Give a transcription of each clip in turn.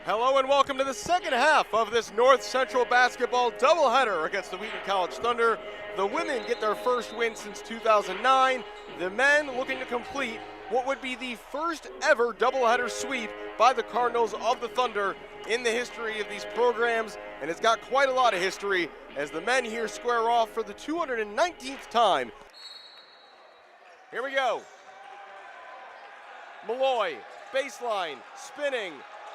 Hello and welcome to the second half of this North Central basketball doubleheader against the Wheaton College Thunder. The women get their first win since 2009. The men looking to complete what would be the first ever doubleheader sweep by the Cardinals of the Thunder in the history of these programs, and it's got quite a lot of history as the men here square off for the 219th time. Here we go. Malloy, baseline, spinning,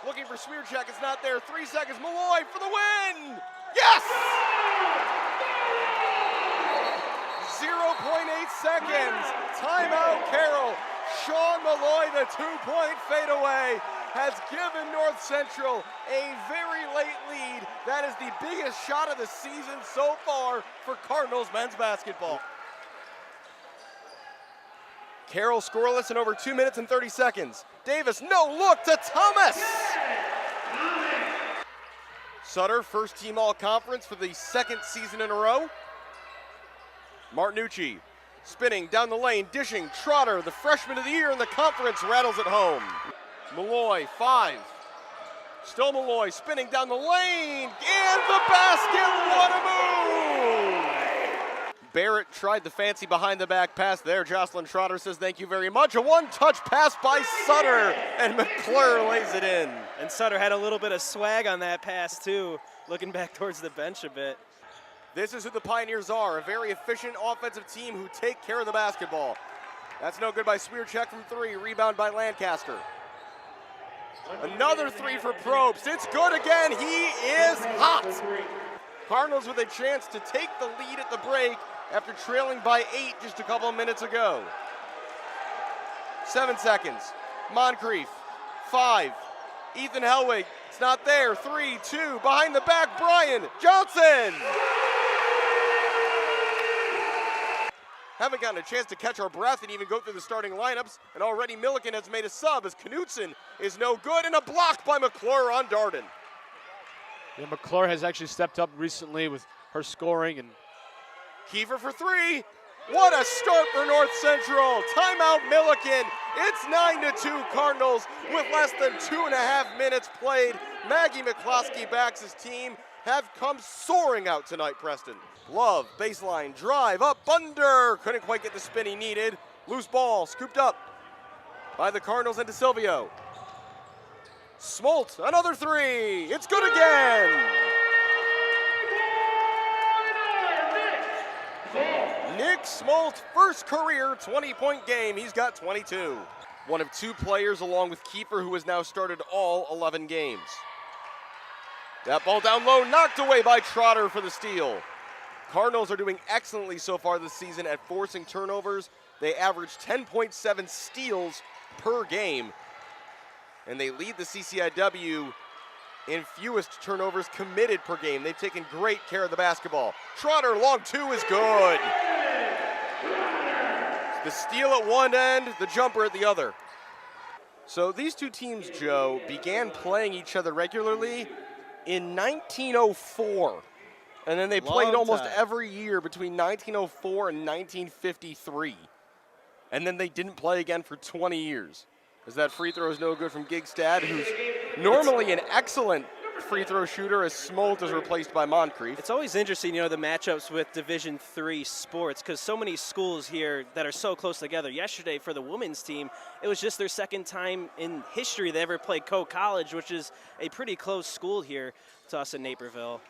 looking for Smearcheck, it's not there. 3 seconds, Malloy for the win! Yes! 0.8 seconds, timeout Carroll. Sean Malloy, the 2-point fadeaway, has given North Central a very late lead. That is the biggest shot of the season so far for Cardinals men's basketball. Carroll scoreless in over 2 minutes and 30 seconds. Davis, no look to Thomas! Sutter, first team all-conference for the second season in a row. Martinucci, spinning down the lane, dishing. Trotter, the freshman of the year in the conference, rattles it home. Malloy, 5. Still Malloy, spinning down the lane, and the basket, what a move! Barrett tried the fancy behind-the-back pass there. Jocelyn Trotter says thank you very much. A one-touch pass by Sutter, and McClure lays it in. And Sutter had a little bit of swag on that pass, too, looking back towards the bench a bit. This is who the Pioneers are, a very efficient offensive team who take care of the basketball. That's no good by Smearcheck from 3, rebound by Lancaster. Another 3 for Probst, it's good again, he is hot! Cardinals with a chance to take the lead at the break after trailing by 8 just a couple of minutes ago. 7 seconds, Moncrief, 5, Ethan Hellwig, it's not there, 3, 2, behind the back, Brian Johnson! Haven't gotten a chance to catch our breath and even go through the starting lineups, and already Milliken has made a sub as Knutson is no good, and a block by McClure on Darden. Yeah, McClure has actually stepped up recently with her scoring. And Kiefer for 3. What a start for North Central. Timeout Milliken. It's 9-2 Cardinals with less than 2.5 minutes played. Maggie McCloskey backs his team. Have come soaring out tonight, Preston. Love, baseline, drive, up, under. Couldn't quite get the spin he needed. Loose ball, scooped up by the Cardinals and DeSilvio. Smolt, another 3. It's good again. Nick Smolt, first career 20-point game. He's got 22. One of 2 players along with Kiefer who has now started all 11 games. That ball down low, knocked away by Trotter for the steal. Cardinals are doing excellently so far this season at forcing turnovers. They average 10.7 steals per game, and they lead the CCIW in fewest turnovers committed per game. They've taken great care of the basketball. Trotter, long 2 is good. The steal at one end, the jumper at the other. So these 2 teams, Joe, began playing each other regularly in 1904. And then they played almost every year between 1904 and 1953. And then they didn't play again for 20 years. As that free throw is no good from Gigstad, who's normally an excellent free throw shooter, as Smolt is replaced by Moncrief. It's always interesting, the matchups with Division III sports, because so many schools here that are so close together. Yesterday for the women's team, it was just their second time in history they ever played Co-College, which is a pretty close school here to us in Naperville.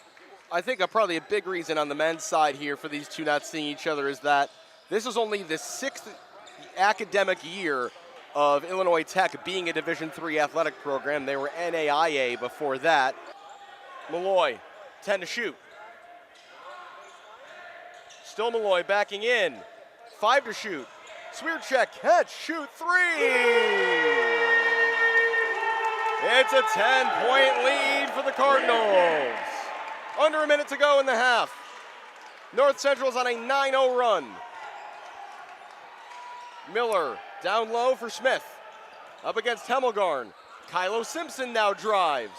I think probably a big reason on the men's side here for these 2 not seeing each other is that this is only the 6th academic year of Illinois Tech being a Division III athletic program. They were NAIA before that. Malloy, 10 to shoot. Still Malloy backing in. 5 to shoot. Smearcheck, catch, shoot, 3! It's a 10-point lead for the Cardinals. Under a minute to go in the half. North Central's on a 9-0 run. Miller down low for Smith. Up against Hemmelgarn. Kylo Simpson now drives.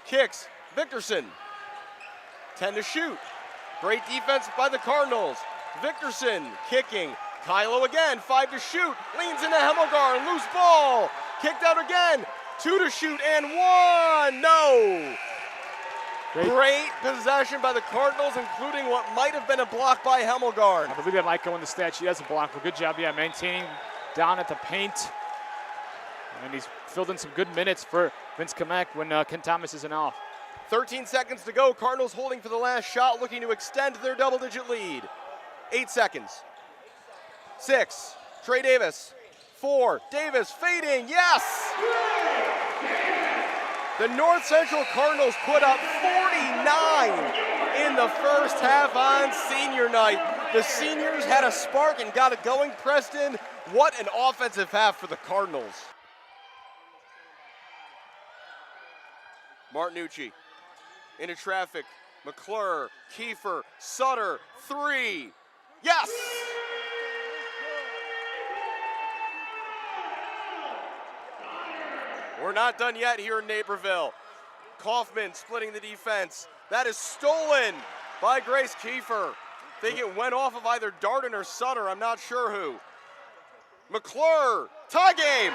Kicks. Victorson. 10 to shoot. Great defense by the Cardinals. Victorson kicking. Kylo again. 5 to shoot. Leans into Hemmelgarn. Loose ball. Kicked out again. 2 to shoot and 1. again, no! Great possession by the Cardinals, including what might have been a block by Hemmelgarn. I believe that might go in the stat sheet as a block, but good job, yeah, maintaining down at the paint. And he's filled in some good minutes for Vince Kamek when Ken Thomas isn't off. 13 seconds to go. Cardinals holding for the last shot, looking to extend their double-digit lead. 8 seconds. 6. Trey Davis. 4. Davis fading. Yes! The North Central Cardinals put up 49 in the first half on senior night. The seniors had a spark and got it going. Preston, what an offensive half for the Cardinals. Martinucci into traffic. McClure, Kiefer, Sutter, 3. Yes! We're not done yet here in Naperville. Kaufman splitting the defense. That is stolen by Grace Kiefer. I think it went off of either Darden or Sutter. I'm not sure who. McClure, tie game.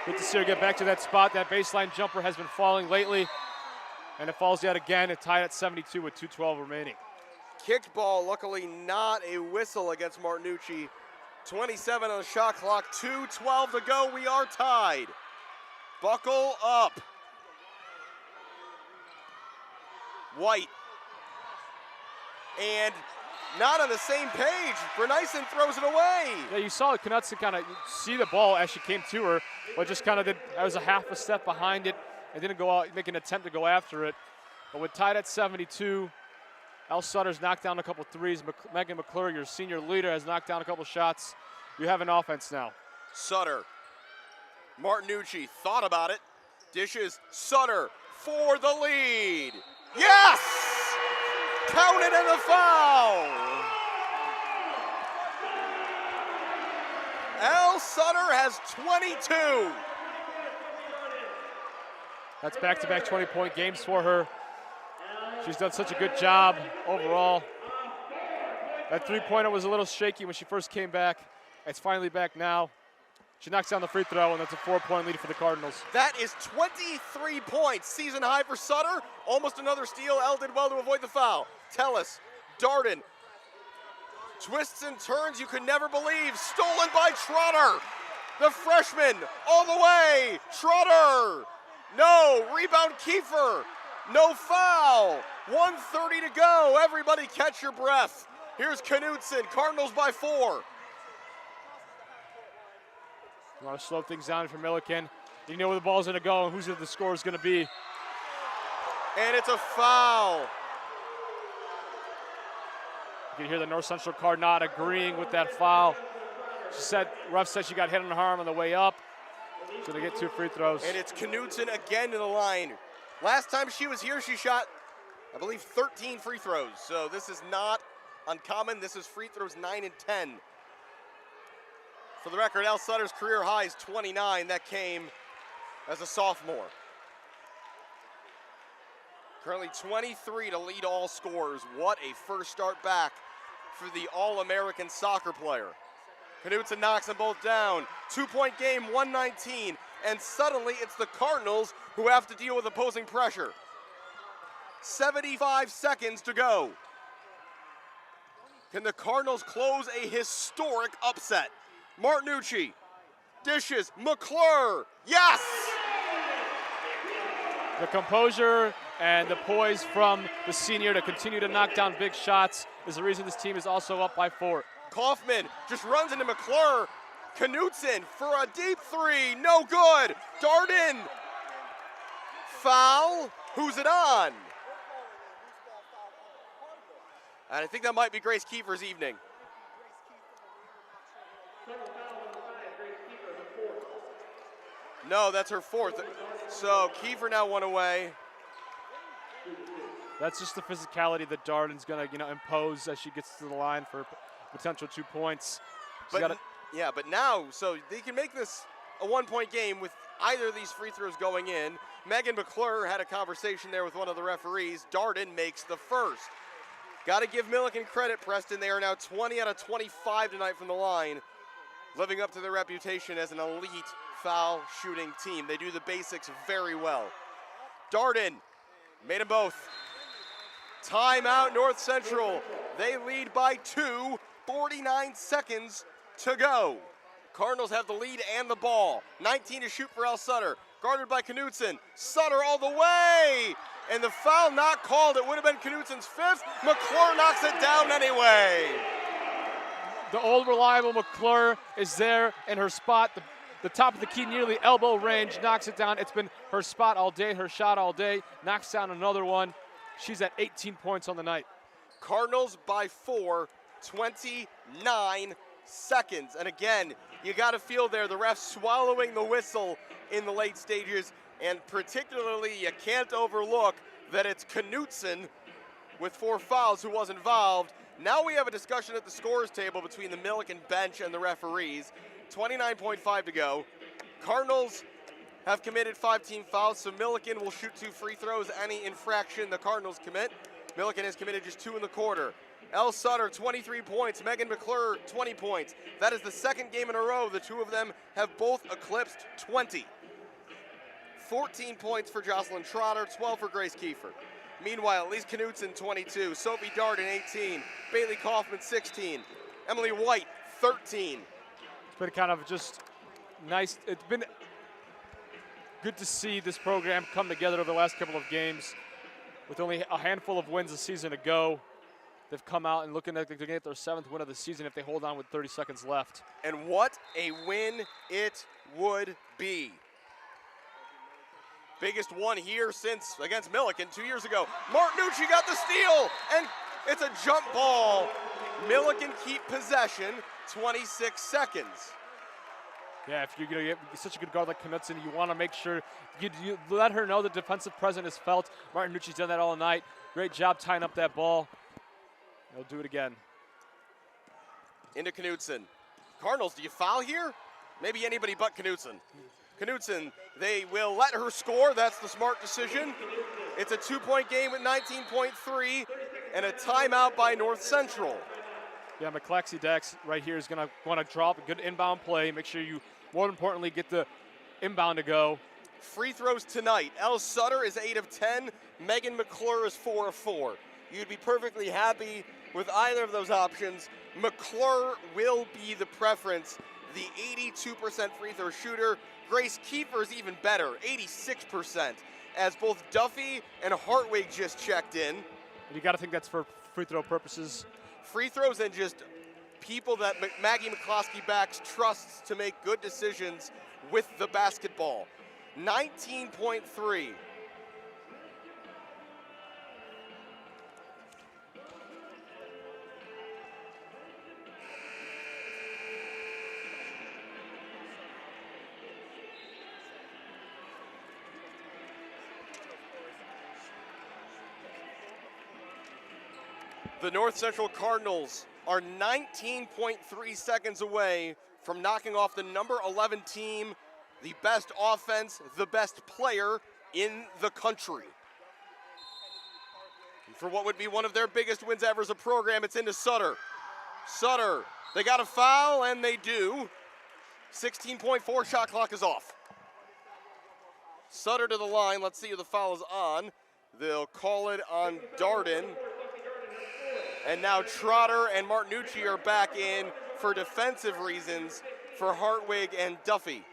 Good to see her get back to that spot. That baseline jumper has been falling lately, and it falls yet again. It tied at 72 with 2:12 remaining. Kicked ball, luckily not a whistle against Martinucci. 27 on the shot clock, 2:12 to go. We are tied. Buckle up. White. And not on the same page. Bernyson throws it away. Yeah, you saw Knutson kind of see the ball as she came to her, but just kind of did, I was a half a step behind it and didn't go out, make an attempt to go after it. But with tied at 72, El Sutter's knocked down a couple threes. Megan McClure, your senior leader, has knocked down a couple shots. You have an offense now. Sutter. Martinucci thought about it. Dishes. Sutter for the lead. Yes! Counted in the foul. El Sutter has 22. That's back-to-back 20-point games for her. She's done such a good job overall. That three-pointer was a little shaky when she first came back. It's finally back now. She knocks down the free throw, and that's a 4-point lead for the Cardinals. That is 23 points. Season high for Sutter. Almost another steal. El did well to avoid the foul. Tellis, Darden. Twists and turns you could never believe. Stolen by Trotter. The freshman all the way. Trotter. No. Rebound Kiefer. No foul. 1:30 to go. Everybody catch your breath. Here's Knutson. Cardinals by 4. You want to slow things down for Milliken. You know where the ball's going to go and who's the score is going to be. And it's a foul. You can hear the North Central Card not agreeing with that foul. She said, ref said she got hit on the arm on the way up. She's going to get 2 free throws. And it's Knutson again to the line. Last time she was here, she shot, I believe, 13 free throws. So this is not uncommon. This is free throws 9 and 10. For the record, El Sutter's career high is 29. That came as a sophomore. Currently 23 to lead all scorers. What a first start back for the All-American soccer player. Knutson knocks them both down. 2-point game, 119. And suddenly it's the Cardinals who have to deal with opposing pressure. 75 seconds to go. Can the Cardinals close a historic upset? Martinucci, dishes, McClure, yes! The composure and the poise from the senior to continue to knock down big shots is the reason this team is also up by 4. Kaufman just runs into McClure. Knutson for a deep 3, no good. Darden, foul, who's it on? And I think that might be Grace Kiefer's evening. No, that's her 4th. So Kiefer now 1 away. That's just the physicality that Darden's going to, impose as she gets to the line for potential 2 points. But now, so they can make this a 1-point game with either of these free throws going in. Megan McClure had a conversation there with one of the referees. Darden makes the first. Got to give Milliken credit, Preston. They are now 20 out of 25 tonight from the line, living up to their reputation as an elite foul shooting team. They do the basics very well. Darden made them both. Timeout, North Central. They lead by 2, 49 seconds to go. Cardinals have the lead and the ball. 19 to shoot for Al Sutter. Guarded by Knutson. Sutter all the way! And the foul not called. It would have been Knutson's 5th. McClure knocks it down anyway. The old reliable McClure is there in her spot. The top of the key, nearly elbow range, knocks it down. It's been her spot all day, her shot all day. Knocks down another one. She's at 18 points on the night. Cardinals by 4, 29 seconds. And again, you got to feel there the ref swallowing the whistle in the late stages. And particularly, you can't overlook that it's Knutson with 4 fouls who was involved. Now we have a discussion at the scorers table between the Milliken bench and the referees. 29.5 to go. Cardinals have committed 5 team fouls, so Milliken will shoot 2 free throws. Any infraction the Cardinals commit. Milliken has committed just 2 in the quarter. El Sutter, 23 points. Megan McClure, 20 points. That is the second game in a row the two of them have both eclipsed 20. 14 points for Jocelyn Trotter, 12 for Grace Kiefer. Meanwhile, Lise Knutson, 22. Sophie Darden, 18. Bailey Kaufman, 16. Emily White, 13. It's been kind of just nice. It's been good to see this program come together over the last couple of games. With only a handful of wins a season to go, they've come out and looking like they're going to get their 7th win of the season if they hold on with 30 seconds left. And what a win it would be. Biggest one here since against Milliken 2 years ago. Martinucci got the steal, and it's a jump ball. Milliken keep possession, 26 seconds. Yeah, if you're going to get such a good guard like Knutson, you want to make sure you let her know the defensive presence is felt. Martinucci's done that all night. Great job tying up that ball. He'll do it again. Into Knutson. Cardinals, do you foul here? Maybe anybody but Knutson. Knutson, they will let her score. That's the smart decision. It's a 2-point game with 19.3 and a timeout by North Central. Yeah, McClaxy Dex right here is going to want to drop a good inbound play. Make sure you, more importantly, get the inbound to go. Free throws tonight. El Sutter is 8 of 10. Megan McClure is 4 of 4. You'd be perfectly happy with either of those options. McClure will be the preference. The 82% free throw shooter. Grace Kiefer is even better, 86%, as both Duffy and Hartwig just checked in. You got to think that's for free throw purposes. Free throws and just people that Maggie McCloskey backs trusts to make good decisions with the basketball. 19.3. The North Central Cardinals are 19.3 seconds away from knocking off the number 11 team, the best offense, the best player in the country. And for what would be one of their biggest wins ever as a program, it's into Sutter. Sutter, they got a foul, and they do. 16.4 shot clock is off. Sutter to the line. Let's see who the foul is on. They'll call it on Darden. And now Trotter and Martinucci are back in for defensive reasons for Hartwig and Duffy.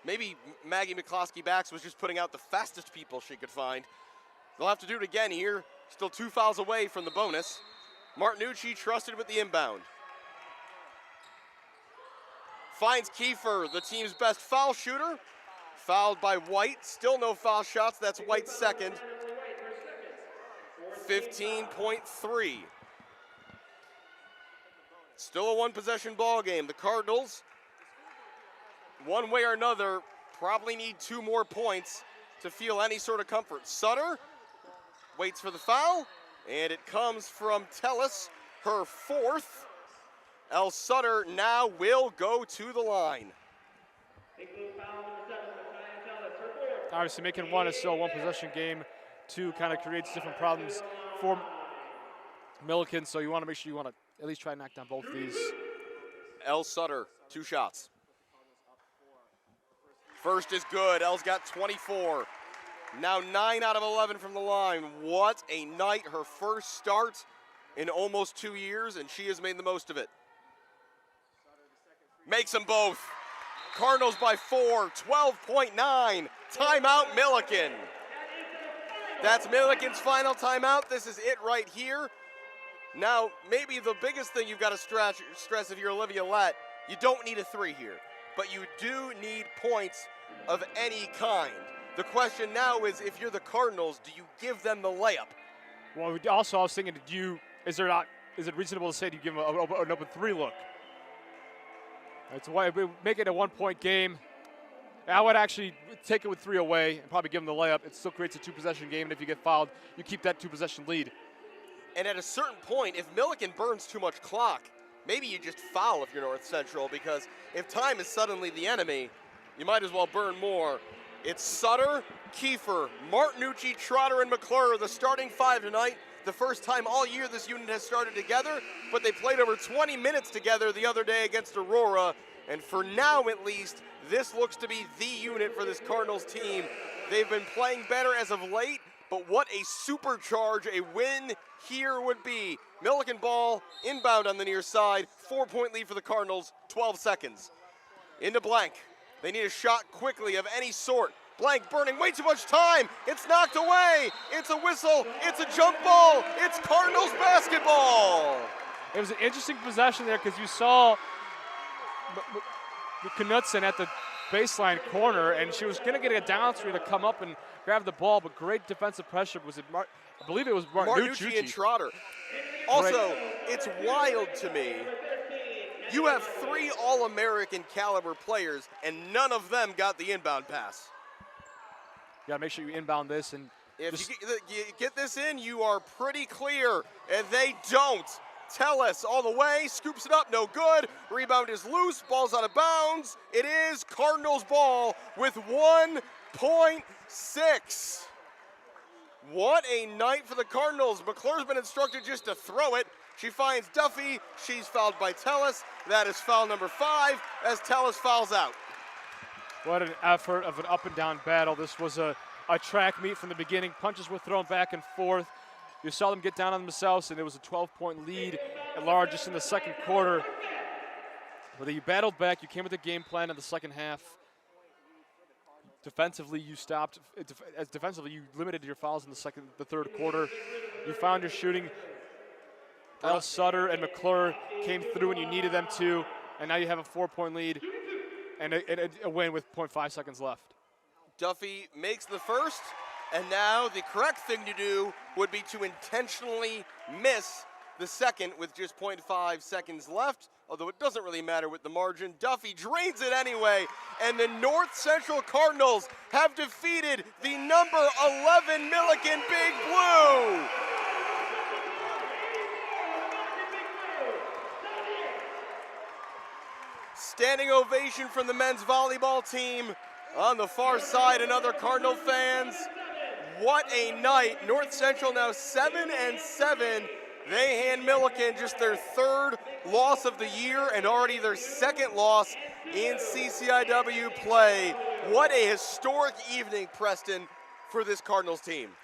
Maybe Maggie McCloskey backs was just putting out the fastest people she could find. They'll have to do it again here. Still 2 fouls away from the bonus. Martinucci trusted with the inbound. Finds Kiefer, the team's best foul shooter. Fouled by White. Still no foul shots. That's White's second. 15.3. Still a 1-possession ball game. The Cardinals, one way or another, probably need 2 more points to feel any sort of comfort. Sutter waits for the foul, and it comes from Tellis, her 4th. El Sutter now will go to the line. Obviously, making 1 is still a 1-possession game. 2 kind of creates different problems for Milliken, so you want to make sure you want to at least try and knock down both of these. El Sutter, 2 shots. First is good. Elle's got 24. Now 9 out of 11 from the line. What a night. Her first start in almost 2 years, and she has made the most of it. Makes them both. Cardinals by 4, 12.9. Timeout, Milliken. That's Milliken's final timeout. This is it right here. Now, maybe the biggest thing you've got to stress if you're Olivia Lett, you don't need a 3 here, but you do need points of any kind. The question now is, if you're the Cardinals, do you give them the layup? Well, also I was thinking, is it reasonable to say, do you give them an open 3 look? That's why we make it a 1-point game. I would actually take it with 3 away and probably give them the layup. It still creates a 2-possession game, and if you get fouled, you keep that 2-possession lead. And at a certain point, if Milliken burns too much clock, maybe you just foul if you're North Central, because if time is suddenly the enemy, you might as well burn more. It's Sutter, Kiefer, Martinucci, Trotter, and McClure, the starting 5 tonight. The first time all year this unit has started together, but they played over 20 minutes together the other day against Aurora. And for now, at least, this looks to be the unit for this Cardinals team. They've been playing better as of late, but what a supercharge a win here would be. Milliken ball inbound on the near side, 4-point lead for the Cardinals, 12 seconds. Into Blank. They need a shot quickly of any sort. Blank burning way too much time. It's knocked away. It's a whistle. It's a jump ball. It's Cardinals basketball. It was an interesting possession there because you saw Knutson at the baseline corner, and she was going to get a down three to come up and grab the ball, but great defensive pressure. I believe it was Martinucci and Trotter. Also, it's wild to me. You have 3 All-American caliber players, and none of them got the inbound pass. You got to make sure you inbound this. And if you get this in, you are pretty clear, and they don't. Tellis all the way, scoops it up, no good. Rebound is loose, ball's out of bounds. It is Cardinals ball with 1.6. What a night for the Cardinals. McClure's been instructed just to throw it. She finds Duffy. She's fouled by Tellis. That is foul number 5 as Tellis fouls out. What an effort of an up and down battle. This was a track meet from the beginning. Punches were thrown back and forth. You saw them get down on themselves, and it was a 12-point lead at large just in the second quarter. But you battled back. You came with a game plan in the second half. Defensively, you stopped. Defensively, you limited your fouls in the third quarter. You found your shooting. El Sutter and McClure came through when you needed them to, and now you have a 4-point lead and a win with 0.5 seconds left. Duffy makes the first, and now the correct thing to do would be to intentionally miss the second with just 0.5 seconds left, although it doesn't really matter with the margin. Duffy drains it anyway, and the North Central Cardinals have defeated the number 11 Milliken Big Blue. Standing ovation from the men's volleyball team. On the far side, and other Cardinal fans. What a night. North Central now 7-7. They hand Milliken just their 3rd loss of the year and already their 2nd loss in CCIW play. What a historic evening, Preston, for this Cardinals team.